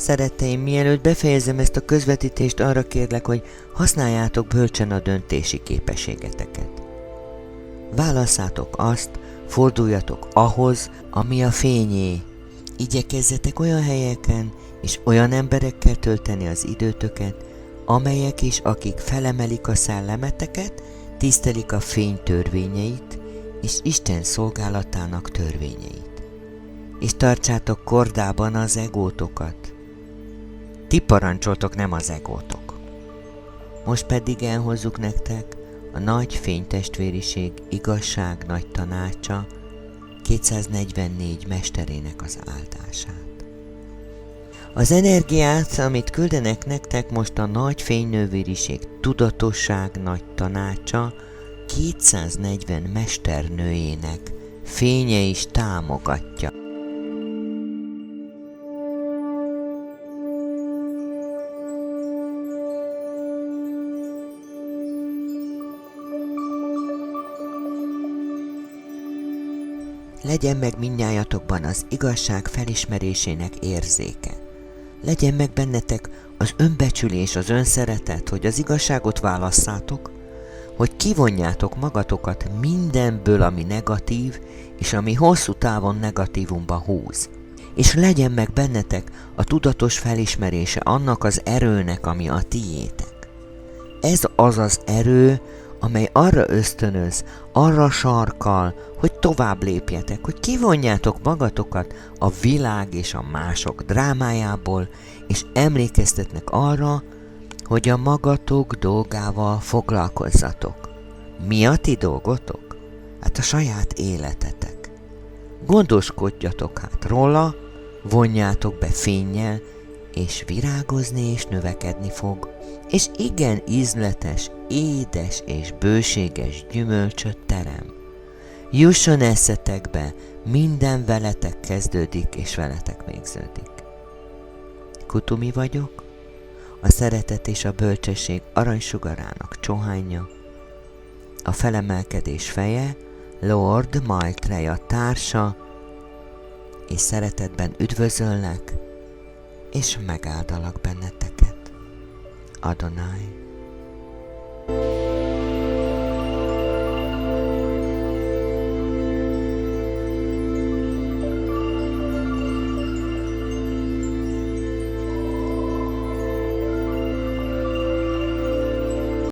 Szeretteim, mielőtt befejezem ezt a közvetítést, arra kérlek, hogy használjátok bölcsen a döntési képességeteket. Válasszátok azt, forduljatok ahhoz, ami a fényé. Igyekezzetek olyan helyeken és olyan emberekkel tölteni az időtöket, amelyek és akik felemelik a szellemeteket, tisztelik a fény törvényeit és Isten szolgálatának törvényeit. És tartsátok kordában az egótokat. Ti parancsoltok, nem az egótok. Most pedig elhozzuk nektek a nagy fénytestvériség igazság nagy tanácsa 244 mesterének az áldását. Az energiát, amit küldenek nektek most a nagy fénynővériség tudatosság nagy tanácsa 240 mesternőjének fénye is támogatja. Legyen meg mindnyájatokban az igazság felismerésének érzéke. Legyen meg bennetek az önbecsülés, az önszeretet, hogy az igazságot válasszátok, hogy kivonjátok magatokat mindenből, ami negatív, és ami hosszú távon negatívumba húz. És legyen meg bennetek a tudatos felismerése annak az erőnek, ami a tiétek. Ez az az erő, amely arra ösztönöz, arra sarkal, hogy tovább lépjetek, hogy kivonjátok magatokat a világ és a mások drámájából, és emlékeztetnek arra, hogy a magatok dolgával foglalkozzatok. Mi a ti dolgotok? Hát a saját életetek. Gondoskodjatok hát róla, vonjátok be fénnyel, és virágozni és növekedni fog, és igen ízletes, édes és bőséges gyümölcsöt terem. Jusson eszetekbe, minden veletek kezdődik és veletek végződik. Kutumi vagyok, a szeretet és a bölcsesség aranysugarának csohányja, a felemelkedés feje, Lord Maitreya társa, és szeretetben üdvözöllek, és megáldalak benneteket. Adonai.